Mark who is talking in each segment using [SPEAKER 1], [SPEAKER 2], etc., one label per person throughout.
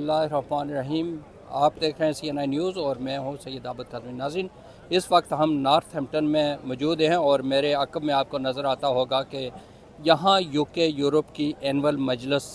[SPEAKER 1] बिस्मिल्लाहिर्रहमानिर्रहीम। आप देख रहे हैं CNN न्यूज़ और मैं हूं सैयद आबद कादरी। नाज़रीन, इस वक्त हम नॉर्थ हैम्पटन में मौजूद हैं और मेरे अक़ब में आपको नज़र आता होगा कि यहाँ यूके यूरोप की एनुअल मजलिस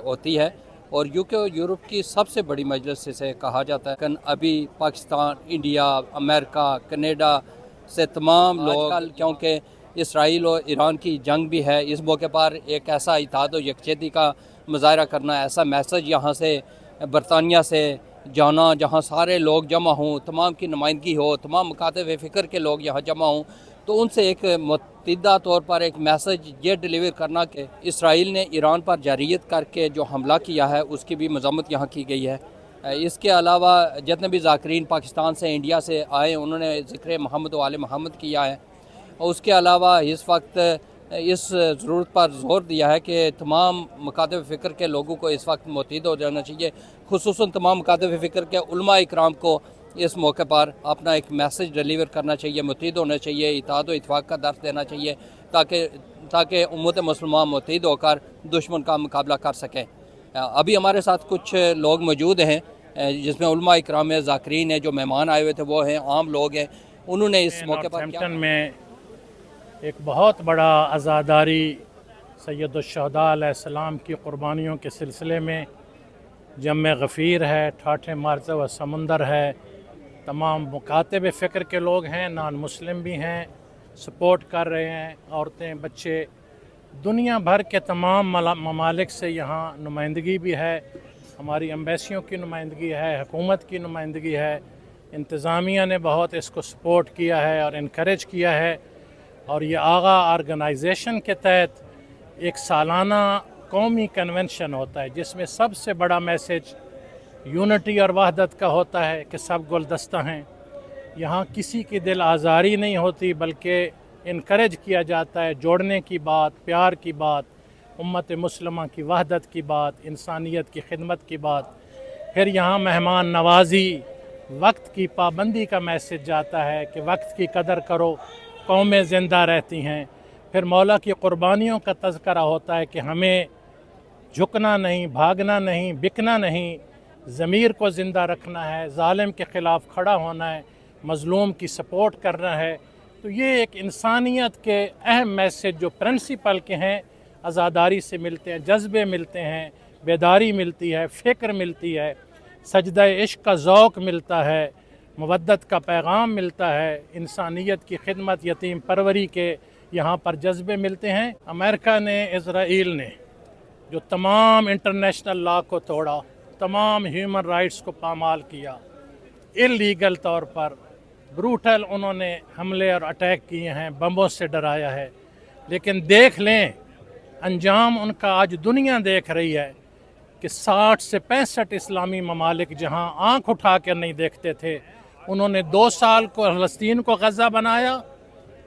[SPEAKER 1] होती है और यूके यूरोप की सबसे बड़ी मजलिस इसे कहा जाता है। लेकिन अभी पाकिस्तान, इंडिया, अमेरिका, कनाडा से तमाम लोग, क्योंकि इसराइल और ईरान की जंग भी है, इस मौके पर एक ऐसा इत्तेहाद और यकजहती का मुजाहरा करना, ऐसा मैसेज यहाँ से बरतानिया से जाना जहाँ सारे लोग जमा हों, तमाम की नुमाइंदगी हो, तमाम मकातब फ़िक्र के लोग यहाँ जमा हों, तो उनसे एक मुतद्दा तौर पर एक मैसेज ये डिलीवर करना कि इसराइल ने ईरान पर जारियत करके जो हमला किया है उसकी भी मज़म्मत यहाँ की गई है। इसके अलावा जितने भी ज़ाकरीन पाकिस्तान से, इंडिया से आए, उन्होंने ज़िक्र मोहम्मद व आले मोहम्मद किया है। और उसके अलावा इस वक्त इस ज़रूरत पर ज़ोर दिया है कि तमाम मकातब फ़िक्र के लोगों को इस वक्त मुत्तहिद हो जाना चाहिए, खुसूसन तमाम मकातब फ़िक्र के उलमा इकराम को इस मौके पर अपना एक मैसेज डिलीवर करना चाहिए, मुत्तहिद होना चाहिए, इत्तेहाद व इत्तफ़ाक़ का दर्स देना चाहिए ताकि उम्मत मुसलमान मुत्तहिद होकर दुश्मन का मुकाबला कर सकें। अभी हमारे साथ कुछ लोग मौजूद हैं जिसमें उलमा इकराम है, ज़ाकरीन है, जो मेहमान आए हुए थे वो हैं, आम लोग हैं। उन्होंने इस मौके पर
[SPEAKER 2] नॉर्थहैम्पटन में एक बहुत बड़ा अज़ादारी सैयदुश्शहदा अलैहिस्सलाम की क़ुरबानियों के सिलसिले में जम गफ़ीर है, ठाठे मारते व समंदर है, तमाम मुकातब फ़िक्र के लोग हैं, नॉन मुस्लिम भी हैं, सपोर्ट कर रहे हैं, औरतें, बच्चे, दुनिया भर के तमाम ममालिक से यहाँ नुमाइंदगी भी है, हमारी एम्बेसियों की नुमाइंदगी है, हुकूमत की नुमाइंदगी है, इंतज़ामिया ने बहुत इसको सपोर्ट किया है और इनकरेज किया है। और ये आगा ऑर्गेनाइजेशन के तहत एक सालाना कौमी कन्वेंशन होता है जिसमें सबसे बड़ा मैसेज यूनिटी और वहदत का होता है कि सब गुलदस्ता हैं, यहाँ किसी की दिल आज़ारी नहीं होती बल्कि इनकरेज किया जाता है, जोड़ने की बात, प्यार की बात, उम्मत मुस्लिमा की वहदत की बात, इंसानियत की खिदमत की बात। फिर यहाँ मेहमान नवाजी, वक्त की पाबंदी का मैसेज जाता है कि वक्त की कदर करो, कौमें ज़िंदा रहती हैं। फिर मौला की क़ुरबानियों का तज़करा होता है कि हमें झुकना नहीं, भागना नहीं, बिकना नहीं, ज़मीर को ज़िंदा रखना है, ज़ालिम के ख़िलाफ़ खड़ा होना है, मज़लूम की सपोर्ट करना है। तो ये एक इंसानियत के अहम मैसेज जो प्रिंसिपल के हैं, आज़ादारी से मिलते हैं, जज्बे मिलते हैं, बेदारी मिलती है, फ़िक्र मिलती है, सजदा इश्क का ज़ौक़ मिलता है, मवद्दत का पैगाम मिलता है, इंसानियत की खिदमत, यतीम परवरी के यहाँ पर जज्बे मिलते हैं। अमेरिका ने, इज़राइल ने जो तमाम इंटरनेशनल लॉ को तोड़ा, तमाम ह्यूमन राइट्स को पामाल किया, इल्लीगल तौर पर ब्रूटल उन्होंने हमले और अटैक किए हैं, बमों से डराया है, लेकिन देख लें अंजाम उनका आज दुनिया देख रही है कि 60 से 65 इस्लामी ममालिक जहाँ आँख उठा कर नहीं देखते थे, उन्होंने 2 साल को फ़लस्तीन को गज़ा बनाया,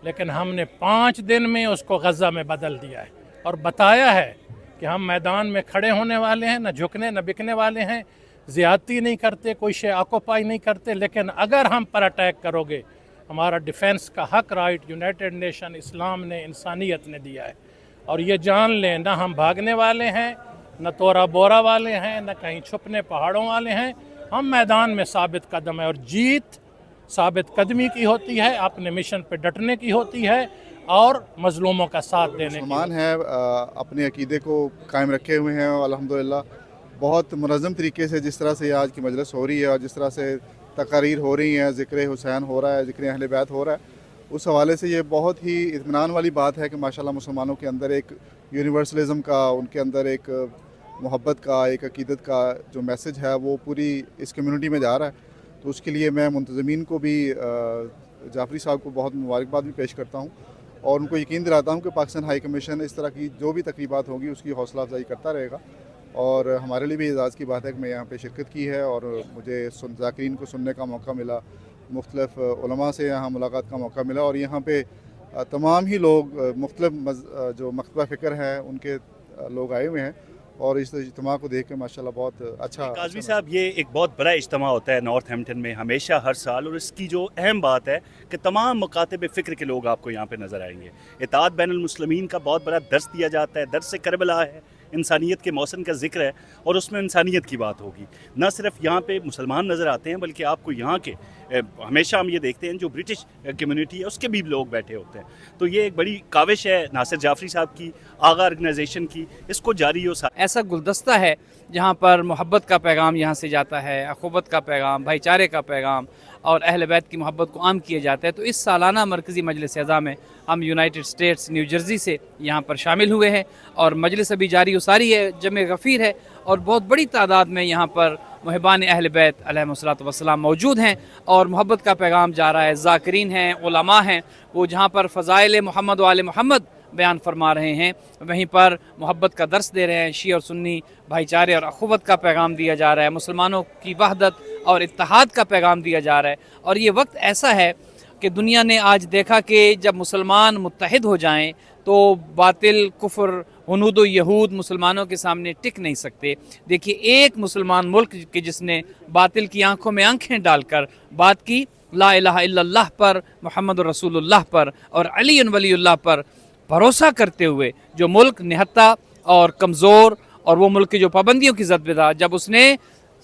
[SPEAKER 2] लेकिन हमने 5 दिन में उसको गज़ा में बदल दिया है और बताया है कि हम मैदान में खड़े होने वाले हैं, न झुकने न बिकने वाले हैं, ज़्यादती नहीं करते, कोई शे ऑक्यूपाई नहीं करते, लेकिन अगर हम पर अटैक करोगे, हमारा डिफेंस का हक, राइट यूनाइटेड नेशन, इस्लाम ने, इंसानियत ने दिया है। और ये जान लें, ना हम भागने वाले हैं, न तोरा बोरा वाले हैं, न कहीं छुपने पहाड़ों वाले हैं, हम मैदान में साबित कदम है और जीत साबित कदमी की होती है, अपने मिशन पे डटने की होती है और मजलूमों का साथ देने की।
[SPEAKER 3] मुसलमान हैं, अपने अकीदे को कायम रखे हुए हैं और अल्हम्दुलिल्लाह बहुत मुनज़्ज़म तरीके से जिस तरह से आज की मजलिस हो रही है और जिस तरह से तकारीर हो रही हैं, ज़िक्र हुसैन हो रहा है, ज़िक्र अहले बैत हो रहा है, उस हवाले से ये बहुत ही इत्मीनान वाली बात है कि माशाल्लाह मुसलमानों के अंदर एक यूनिवर्सलिज़म का, उनके अंदर एक मोहब्बत का, एक अकीदत का जो मैसेज है वो पूरी इस कम्युनिटी में जा रहा है। तो उसके लिए मैं मुंतज़मीन को भी, जाफरी साहब को बहुत मुबारकबाद भी पेश करता हूँ और उनको यकीन दिलाता हूँ कि पाकिस्तान हाई कमीशन इस तरह की जो भी तकरीबात होगी उसकी हौसला अफजाई करता रहेगा। और हमारे लिए भी एज़ाज़ की बात है कि मैं यहाँ पे शिरकत की है और मुझे ज़ाकिरीन को सुनने का मौका मिला, मुख्तलिफ़ उलमा से यहाँ मुलाकात का मौका मिला और यहाँ पे तमाम ही लोग मुख्तलिफ़ जो मकतबा फ़िक्र हैं उनके लोग आए हुए हैं और इस इज्तिमा को देख के माशाल्लाह बहुत अच्छा।
[SPEAKER 4] काज़मी साहब, ये एक बहुत बड़ा इज्तिमा होता है नॉर्थहैम्पटन में हमेशा हर साल, और इसकी जो अहम बात है कि तमाम मुकातब फ़िक्र के लोग आपको यहाँ पे नज़र आएंगे। इत्तेहाद बैनुल मुस्लिमीन का बहुत बड़ा दर्स दिया जाता है, दर्स करबला है, انسانیت کے موسم کا ذکر ہے اور اس میں انسانیت کی بات ہوگی. نہ صرف یہاں پہ مسلمان نظر آتے ہیں بلکہ آپ کو یہاں کے ہمیشہ ہم یہ دیکھتے ہیں جو برٹش کمیونٹی ہے اس کے بھی لوگ بیٹھے ہوتے ہیں. تو یہ ایک بڑی کاوش ہے ناصر جعفری صاحب کی, آغا آرگنائزیشن کی, اس کو جاری ہو.
[SPEAKER 5] ایسا گلدستہ ہے جہاں پر محبت کا پیغام یہاں سے جاتا ہے, اخوت کا پیغام, بھائی چارے کا پیغام اور اہل بیت کی محبت کو عام کیا جاتا ہے. تو اس سالانہ مرکزی مجلس اعضاء میں ہم یونائٹڈ اسٹیٹس نیو جرسی سے یہاں پر شامل ہوئے ہیں اور مجلس ابھی جاری و ساری ہے, جمع غفیر ہے اور بہت بڑی تعداد میں یہاں پر محبان اہل بیت علیہم الصلوۃ والسلام موجود ہیں اور محبت کا پیغام جا رہا ہے. ذاکرین ہیں, علماء ہیں, وہ جہاں پر فضائل محمد و آل محمد بیان فرما رہے ہیں وہیں پر محبت کا درس دے رہے ہیں. شیعہ اور سنی بھائی چارے اور اخوت کا پیغام دیا جا رہا ہے, مسلمانوں کی وحدت اور اتحاد کا پیغام دیا جا رہا ہے. اور یہ وقت ایسا ہے کہ دنیا نے آج دیکھا کہ جب مسلمان متحد ہو جائیں تو باطل, کفر, ہنود و یہود مسلمانوں کے سامنے ٹک نہیں سکتے. دیکھیے ایک مسلمان ملک کہ جس نے باطل کی آنکھوں میں آنکھیں ڈال کر بات کی لا الہ الا اللہ پر, محمد رسول اللہ پر اور علی ولی اللہ پر بھروسہ کرتے ہوئے, جو ملک نہتا اور کمزور اور وہ ملک کی جو پابندیوں کی زد تھا, جب اس نے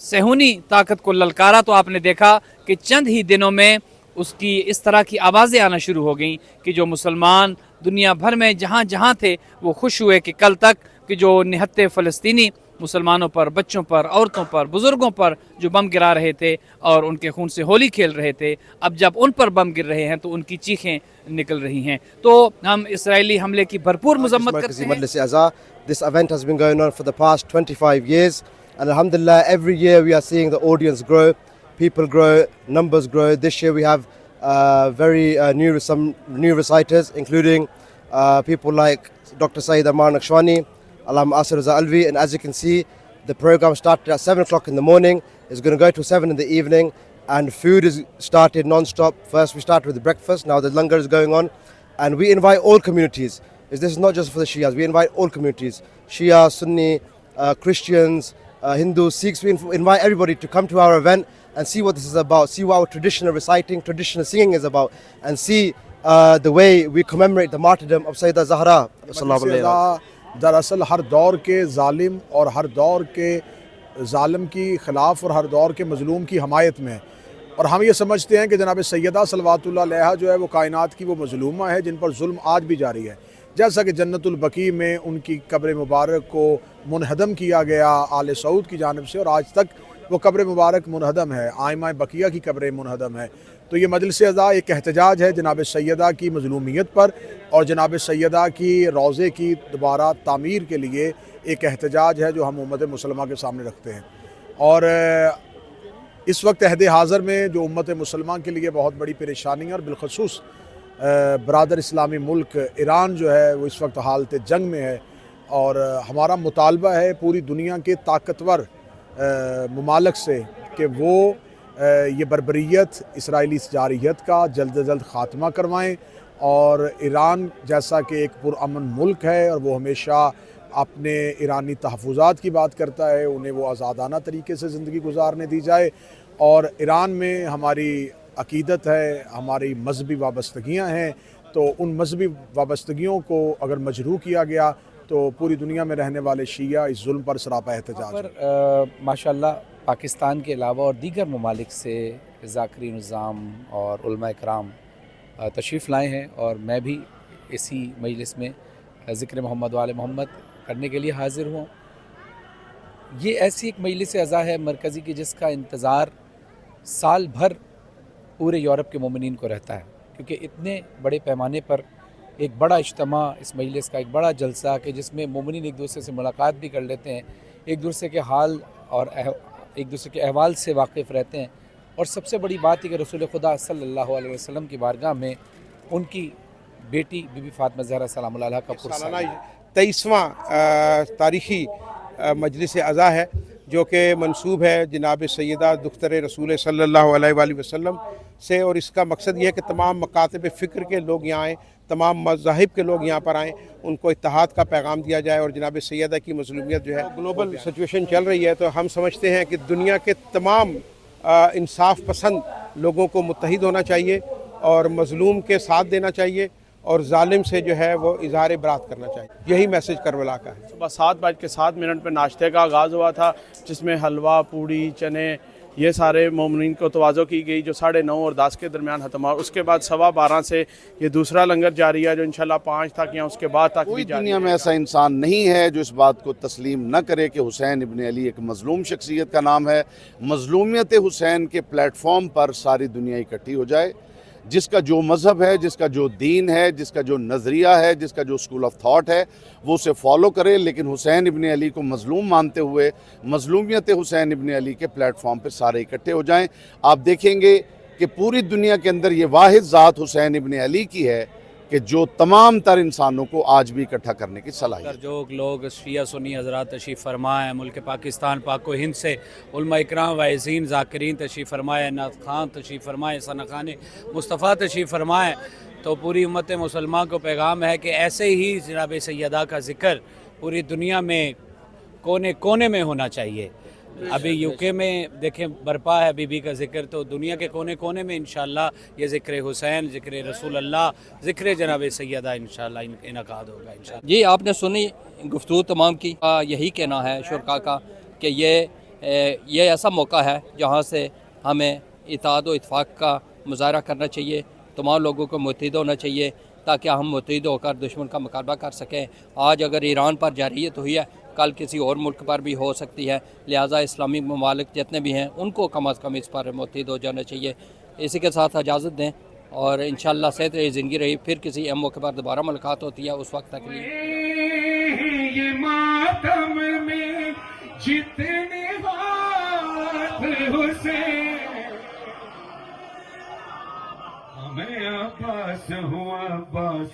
[SPEAKER 5] صہیونی طاقت کو للکارا تو آپ نے دیکھا کہ چند ہی دنوں میں اس کی اس طرح کی آوازیں آنا شروع ہو گئیں کہ جو مسلمان دنیا بھر میں جہاں جہاں تھے وہ خوش ہوئے کہ کل تک کہ جو نہتے فلسطینی مسلمانوں پر, بچوں پر, عورتوں پر, بزرگوں پر جو بم گرا رہے تھے اور ان کے خون سے ہولی کھیل رہے تھے, اب جب ان پر بم گر رہے ہیں تو ان کی چیخیں نکل رہی ہیں. تو ہم اسرائیلی حملے کی بھرپور مذمت کرتے ہیں.
[SPEAKER 6] مجلس اعضاء, this event has been going on for the past 25 years and alhamdulillah every year we are seeing the audience grow, people grow, numbers grow. This year we have some new reciters including people like Dr. Saeed Ammar Naqshwani, Allama Asir Raza Alvi, and as you can see the program started at 7 o'clock in the morning, it's going to go to 7 in the evening, and food is started non-stop. First we started with the breakfast, now the langar is going on, and we invite all communities. This is not just for the Shias, we invite all communities, Shia, Sunni, Christians, Hindus, Sikhs. We invite everybody to come to our event and see what this is about, see what our traditional reciting, traditional singing is about, and see the way we commemorate the martyrdom of Sayyidah Zahra sallallahu alaihi wasallam.
[SPEAKER 7] दरअसल हर दौर के ज़ालिम और हर दौर के ज़ालिम की ख़िलाफ़ और हर दौर के मज़लूम की हमायत में है, और हम ये समझते हैं कि जनाब सैयदा सल्लल्लाहु अलैहा जो है वो कायनात की वो मज़लूमा है जिन पर जुल्म आज भी जारी है. जैसा कि जन्नतुल बकी में उनकी कब्र मुबारक को मुनहदम किया गया आले सऊद की जानिब से और आज तक वो कब्र मुबारक मुनहदम है, आइमा बकिया की कब्र मुनहदम है. तो ये मजलिस अज़ा एक एहतजाज है जनाब सैयदा की मज़लूमियत पर और जनाब सैयदा की रोज़े की दोबारा तामीर के लिए एक एहतजाज है जो हम उम्मत मुसलमा के सामने रखते हैं. और इस वक्त अहद हाज़र में जो उम्मत मुसलमान के लिए बहुत बड़ी परेशानी है और बिलखसूस बरादर इस्लामी मुल्क ईरान जो है वो इस वक्त हालत जंग में है, और हमारा मुतालबा है पूरी दुनिया के ताकतवर ममालिक से कि वो ये बर्बरियत इसराइली जारियत का जल्द से जल्द ख़ात्मा करवाएं. और ईरान जैसा कि एक पुरअमन मुल्क है और वो हमेशा अपने ईरानी तहफ़्फ़ुज़ात की बात करता है, उन्हें वो आज़ादाना तरीके से ज़िंदगी गुजारने दी जाए. और ईरान में हमारी अक़ीदत है, हमारी मजहबी वाबस्तगियाँ हैं, तो उन मजहबी वाबस्तगियों को अगर मजरूह किया गया तो पूरी दुनिया में रहने वाले शिया इस जुल्म पर सरापा एहतजाज है.
[SPEAKER 8] माशाअल्लाह पाकिस्तान के अलावा और दीगर ममालिक से ज़ाकिरीन निज़ाम और उलमा इकराम तशरीफ़ लाए हैं और मैं भी इसी मजलिस में ज़िक्र मोहम्मद वाले मोहम्मद करने के लिए हाज़िर हुआ. ये ऐसी एक मजलिस अज़ा है मरकज़ी की जिसका इंतज़ार साल भर पूरे यूरोप के मोमिनीन को रहता है, क्योंकि इतने बड़े पैमाने पर एक बड़ा इज्तिमा इस मजलिस का, एक बड़ा जलसा कि जिसमें मोमिनीन एक दूसरे से मुलाकात भी कर लेते हैं, एक दूसरे के हाल और एक दूसरे के अहवाल से वाकिफ़ रहते हैं. और सबसे बड़ी बात है कि रसूल खुदा सल्लल्लाहु अलैहि वसल्लम की बारगाह में उनकी बेटी बीबी फातिमा ज़हरा सलामुल्लाह अलैहा का पुरसाना
[SPEAKER 9] 23वां तारीख़ी मजलिस अज़ा है जो कि मंसूब है जनाब सैयदा दुख्तर रसूल सल्लल्लाहु अलैहि वसल्लम से, और इसका मकसद ये है कि तमाम मकातब फ़िक्र के लोग यहाँ आएँ, तमाम मज़ाहिब के लोग यहाँ पर आएँ, उनको इत्तेहाद का पैगाम दिया जाए. और जनाब सैयदा की मज़लूमियत जो है ग्लोबल सिचुएशन चल रही है, तो हम समझते हैं कि दुनिया के तमाम इंसाफ पसंद लोगों को मुत्तहिद होना चाहिए और मज़लूम के साथ देना चाहिए اور ظالم سے جو ہے وہ اظہار برات کرنا چاہیے. یہی میسج کربلا کا ہے.
[SPEAKER 10] صبح 7:07 پہ ناشتے کا آغاز ہوا تھا، جس میں حلوہ، پوڑی، چنے، یہ سارے مومنین کو توازو کی گئی، جو 9:30 اور 10 کے درمیان ختم ہوا. اس کے بعد 12:15 سے یہ دوسرا لنگر جاری ہے، جو انشاءاللہ 5 تک یا اس کے بعد تک بھی جاری ہے.
[SPEAKER 11] دنیا میں ایسا انسان نہیں ہے جو اس بات کو تسلیم نہ کرے کہ حسین ابن علی ایک مظلوم شخصیت کا نام ہے. مظلومیت حسین کے پلیٹ فارم پر ساری دنیا اکٹھی ہو جائے. جس کا جو مذہب ہے، جس کا جو دین ہے، جس کا جو نظریہ ہے، جس کا جو اسکول آف تھاٹ ہے، وہ اسے فالو کرے، لیکن حسین ابن علی کو مظلوم مانتے ہوئے مظلومیت حسین ابن علی کے پلیٹ فارم پہ سارے اکٹھے ہو جائیں. آپ دیکھیں گے کہ پوری دنیا کے اندر یہ واحد ذات حسین ابن علی کی ہے کہ جو تمام تر انسانوں کو آج بھی اکٹھا کرنے کی صلاحیت.
[SPEAKER 5] جو لوگ شیعہ سنی حضرات تشریف فرمائے ہیں ملک پاکستان، پاک و ہند سے علماء اکرام، واعظین، ذاکرین تشریف فرمائے، نعت خان تشریف فرمائے، ثناخان مصطفیٰ تشریف فرمائے، تو پوری امت مسلمان کو پیغام ہے کہ ایسے ہی جناب سیدہ کا ذکر پوری دنیا میں کونے کونے میں ہونا چاہیے. ابھی یو کے میں دیکھیں برپا ہے بی بی کا ذکر، تو دنیا کے کونے کونے میں انشاءاللہ یہ ذکر حسین، ذکر رسول اللہ، ذکر جناب سیدہ انشاءاللہ انعقاد ہوگا انشاءاللہ.
[SPEAKER 1] جی آپ نے سنی گفتگو تمام کی. یہی کہنا ہے شرکا کا کہ یہ ایسا موقع ہے جہاں سے ہمیں اتحاد و اتفاق کا مظاہرہ کرنا چاہیے. تمام لوگوں کو متحد ہونا چاہیے تاکہ ہم متحد ہو کر دشمن کا مقابلہ کر سکیں. آج اگر ایران پر جارحیت ہوئی ہے، کل کسی اور ملک پر بھی ہو سکتی ہے. لہٰذا اسلامی ممالک جتنے بھی ہیں ان کو کم از کم اس پر متحد ہو جانا چاہیے. اسی کے ساتھ اجازت دیں اور انشاءاللہ صحت رہی، زندگی رہی. پھر کسی اہم موقع پر دوبارہ ملاقات ہوتی ہے. اس وقت تک
[SPEAKER 12] یہ ماتم میں جتنے ہاتھ حسین میں عباس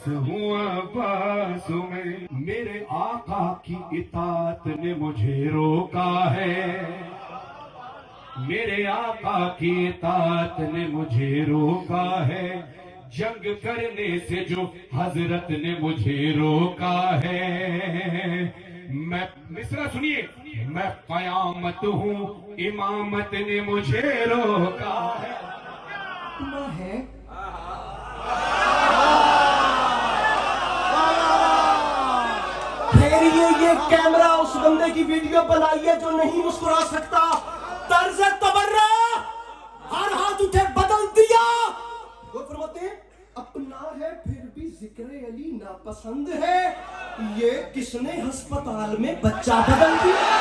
[SPEAKER 12] ہوں عباس میں. میرے آقا کی اطاعت نے مجھے روکا ہے، میرے آقا کی اطاعت نے مجھے روکا ہے. جنگ کرنے سے جو حضرت نے مجھے روکا ہے. میں مصرع سنیے، میں قیامت ہوں امامت نے مجھے روکا ہے.
[SPEAKER 13] پھیریے یہ کیمرہ اس بندے کی ویڈیو بنائیے جو نہیں مسکرا سکتا. طرز تبرہ ہر ہاتھ اٹھے بدل دیا. وہ فرماتے ہیں اپنا ہے پھر بھی ذکر علی ناپسند ہے. یہ کس نے ہسپتال میں بچہ بدل دیا.